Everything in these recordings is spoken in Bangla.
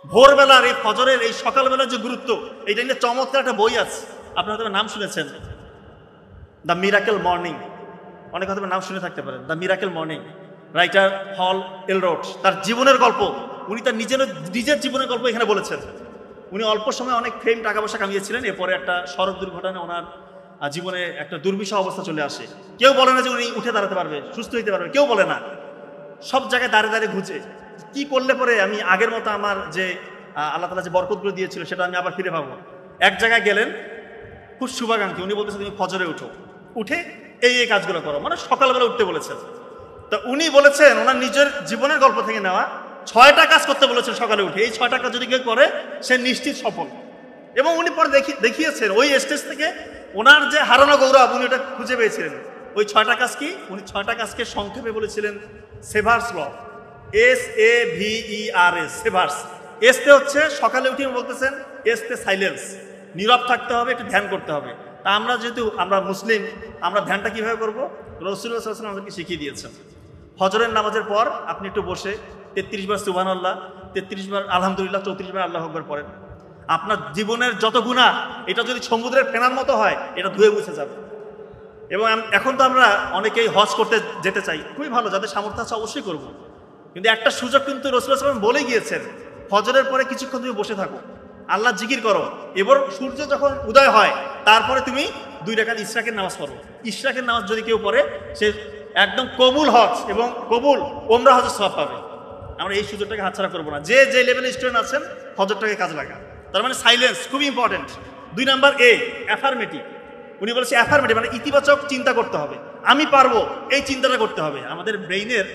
ভোরবেলার এই ফজরের এই সকালবেলার যে গুরুত্ব, এইটা নিয়ে চমৎকার একটা বই আছে, আপনারা হয়তো নাম শুনেছেন, দ্য মিরাকেল মর্নিং। অনেক হয়তো নাম শুনে থাকতে পারেন, দ্য মিরাকেল মর্নিং। রাইটার হল এলরোড, তার জীবনের গল্প, উনি তার নিজের জীবনের গল্প এখানে বলেছেন। উনি অল্প সময় অনেক ফেম, টাকা পয়সা কামিয়েছিলেন। এরপরে একটা সড়ক দুর্ঘটনা ওনার জীবনে একটা দুর্বিষহ অবস্থা চলে আসে। কেউ বলে না যে উনি উঠে দাঁড়াতে পারবে, সুস্থ হইতে পারবে, কেউ বলে না। সব জায়গায় দাঁড়িয়ে দাঁড়িয়ে ঘুচে কি করলে পরে আমি আগের মতো আমার যে আল্লাহ তাআলা যে বরকতগুলো দিয়েছিল সেটা আমি আবার ফিরে পাবো। এক জায়গায় গেলেন, খুব শুভাকাঙ্ক্ষী, উনি বলতেছেন তুমি ফজরে উঠো, উঠে এই কাজগুলো করো, মানে সকালবেলা উঠতে বলেছেন। তা উনি বলেছেন ওনার নিজের জীবনের গল্প থেকে নেওয়া 6টা কাজ করতে বলেছেন সকালে উঠে। এই 6টা কাজ যদি কেউ করে সে নিশ্চিত সফল। এবং উনি পরে দেখিয়েছেন ওই স্টেজ থেকে ওনার যে হারানো গৌরব উনি ওটা খুঁজে পেয়েছিলেন। ওই 6টা কাজ কি? উনি 6টা কাজকে সংক্ষেপে বলেছিলেন সেভার্স ল, SAVERS, সেভার্স। এসতে হচ্ছে সকালে উঠে বলতেছেন, এসতে সাইলেন্স, নীরব থাকতে হবে, একটু ধ্যান করতে হবে। তা আমরা যেহেতু আমরা মুসলিম, আমরা ধ্যানটা কিভাবে করবো? রাসূলুল্লাহ সাল্লাল্লাহু আলাইহি ওয়াসাল্লাম আমাদেরকে শিখিয়ে দিয়েছেন। ফজরের নামাজের পর আপনি একটু বসে 33 বার সুবহানাল্লাহ, 33 বার আলহামদুলিল্লাহ, 34 বার আল্লাহু আকবার পড়েন। আপনার জীবনের যত গুনাহ, এটা যদি সমুদ্রের ফেনার মতো হয়, এটা ধুয়ে মুছে যাবে। এবং এখন তো আমরা অনেকেই হজ করতে যেতে চাই, খুবই ভালো, যাদের সামর্থ্য আছে অবশ্যই করব। কিন্তু একটা সুযোগ কিন্তু রাসূলুল্লাহ সাল্লাল্লাহু আলাইহি ওয়াসাল্লাম বলে গিয়েছেন, ফজরের পরে কিছুক্ষণ তুমি বসে থাকো, আল্লাহ জিকির করো। এবার সূর্য যখন উদয় হয় তারপরে তুমি 2 রাকাত ইশরাকের নামাজ পড়ো। ইশরাকের নামাজ যদি কেউ পড়ে সে একদম কবুল হজ এবং কবুল ওমরা হজের সওয়াব পাবে। আমরা এই সুযোগটাকে হাতছাড়া করবো না। যে লেভেলের স্টুডেন্ট আছেন ফজরটাকে কাজে লাগা। তার মানে সাইলেন্স খুবই ইম্পর্টেন্ট। 2 number affirmative. উনি বলেছে অ্যাফার্মেটিভ মানে ইতিবাচক চিন্তা করতে হবে, আমি পারবো, এই চিন্তাটা করতে হবে। আমাদের ব্রেইনের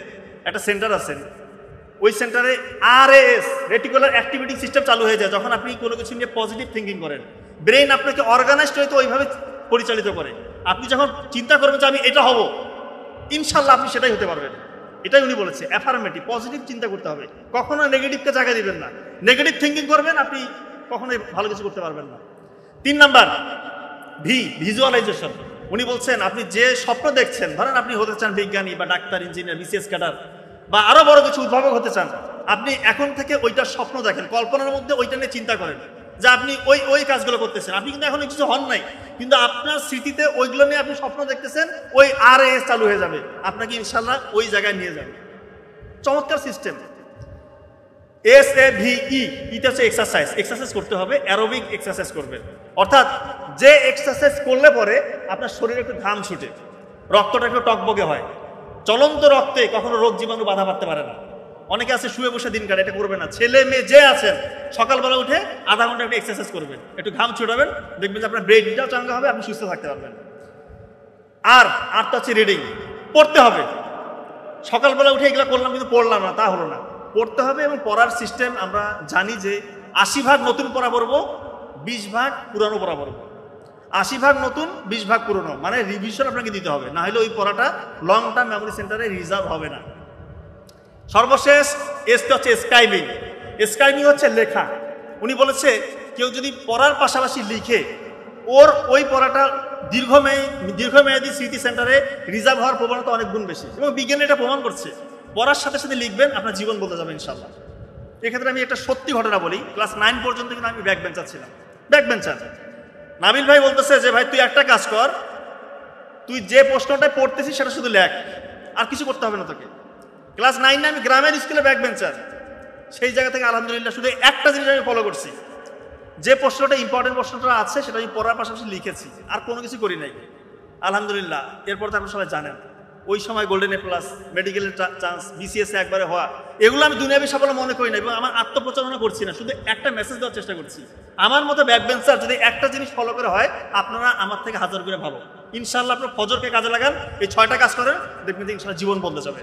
একটা সেন্টার আছে, ওই সেন্টারে RAS, রেটিকুলার অ্যাক্টিভিটি সিস্টেম চালু হয়ে যায় যখন আপনি কোনো কিছু নিয়ে পজিটিভ থিঙ্কিং করেন। ব্রেইন আপনাকে অর্গানাইজড হয়তো ওইভাবে পরিচালিত করে। আপনি যখন চিন্তা করবেন যে আমি এটা হব, ইনশাল্লাহ আপনি সেটাই হতে পারবেন। এটাই উনি বলেছে, অ্যাফার্মেটিভ, পজিটিভ চিন্তা করতে হবে, কখনো নেগেটিভকে জায়গা দিবেন না। নেগেটিভ থিঙ্কিং করবেন, আপনি কখনোই ভালো কিছু করতে পারবেন না। 3 নাম্বার ভিজুয়ালাইজেশন। উনি বলছেন আপনি যে স্বপ্ন দেখছেন, ধরেন আপনি হতে চান বিজ্ঞানী বা ডাক্তার, ইঞ্জিনিয়ার, BCS ক্যাডার বা আরো বড় কিছু উদ্ভাবক হতে চান, আপনি এখন থেকে ওইটা স্বপ্ন দেখেন, কল্পনার মধ্যে ওইটা নিয়ে চিন্তা করেন যে আপনি ওই কাজগুলো করতেছেন। আপনি কিন্তু এখন কিছু হন নাই, কিন্তু আপনার স্মৃতিতে ওইগুলো নিয়ে আপনি স্বপ্ন দেখতেছেন, ওই RAS চালু হয়ে যাবে, আপনাকে ইনশাল্লাহ ওই জায়গায় নিয়ে যাবে। চমৎকার সিস্টেম। SAVE, এটা হচ্ছে এক্সারসাইজ করতে হবে, অ্যারোবিক এক্সারসাইজ করবেন। অর্থাৎ যে এক্সারসাইজ করলে পরে আপনার শরীরে একটু ঘাম ছুটে, রক্তটা একটু টকবগে হয়, চলন্ত রক্তে কখনো রোগ জীবাণু বাধা পারতে পারে না। অনেকে আছে শুয়ে বসে দিন কাটে, এটা করবে না। ছেলে মেয়ে যে আছেন সকালবেলা উঠে আধা ঘন্টা একটু এক্সারসাইজ করবেন, একটু ঘাম ছুটাবেন, দেখবেন যে আপনার ব্রেইনটাও চাঙ্গা হবে, আপনি সুস্থ থাকতে পারবেন। আর তো হচ্ছে রিডিং, পড়তে হবে। সকালবেলা উঠে এগুলো করলাম কিন্তু পড়লাম না, তা হলো না। পড়তে হবে এবং পড়ার সিস্টেম আমরা জানি যে 80 ভাগ নতুন পড়া পড়বো, 20 ভাগ পুরানো পড়া পড়বো। 80 ভাগ নতুন, 20 ভাগ পুরনো, মানে রিভিশন আপনাকে দিতে হবে, না হলে ওই পড়াটা লং টার্ম মেমোরি সেন্টারে রিজার্ভ হবে না। সর্বশেষ এসটা হচ্ছে স্ক্রাইবিং হচ্ছে লেখা। উনি বলেছে কেউ যদি পড়ার পাশাপাশি লিখে, ওই পড়াটা দীর্ঘমেয়াদী স্মৃতি সেন্টারে রিজার্ভ হওয়ার প্রবণতা অনেক গুণ বেশি, এবং বিজ্ঞানী এটা প্রমাণ করছে। পড়ার সাথে সাথে লিখবেন, আপনার জীবন বদলে যাবে ইনশাল্লাহ। এক্ষেত্রে আমি একটা সত্যি ঘটনা বলি। ক্লাস 9 পর্যন্ত কিন্তু আমি ব্যাক বেঞ্চার ছিলাম। নাবিল ভাই বলতেছে যে ভাই তুই একটা কাজ কর, তুই যে প্রশ্নটা পড়তেছিস সেটা শুধু লেখ, আর কিছু করতে হবে না তোকে। ক্লাস 9 আমি গ্রামের স্কুলে ব্যাক বেঞ্চার। সেই জায়গা থেকে আলহামদুলিল্লাহ শুধু একটা জিনিস আমি ফলো করছি, যে প্রশ্নটা ইম্পর্টেন্ট প্রশ্নটা আছে সেটা আমি পড়ার পাশাপাশি লিখেছি, আর কোনো কিছু করি নাই। আলহামদুলিল্লাহ। এরপর তো আপনারা সবাই জানেন ওই সময় গোল্ডেন A+, মেডিকেলের চান্স, BCS একবারে হওয়া, এগুলো আমি দুনিয়াবী সাফল্য মনে করি না, এবং আমার আত্মপ্রচারণা করছি না, শুধু একটা মেসেজ দেওয়ার চেষ্টা করছি। আমার মতো ব্যাকবেঞ্চার যদি একটা জিনিস ফলো করে হয়, আপনারা আমার থেকে 1000 গুণে ভালো। ইনশাল্লাহ আপনার ফজরকে কাজে লাগান, এই 6টা কাজ করেন, দেখবেন যে ইনশাল্লাহ জীবন বদলে যাবে।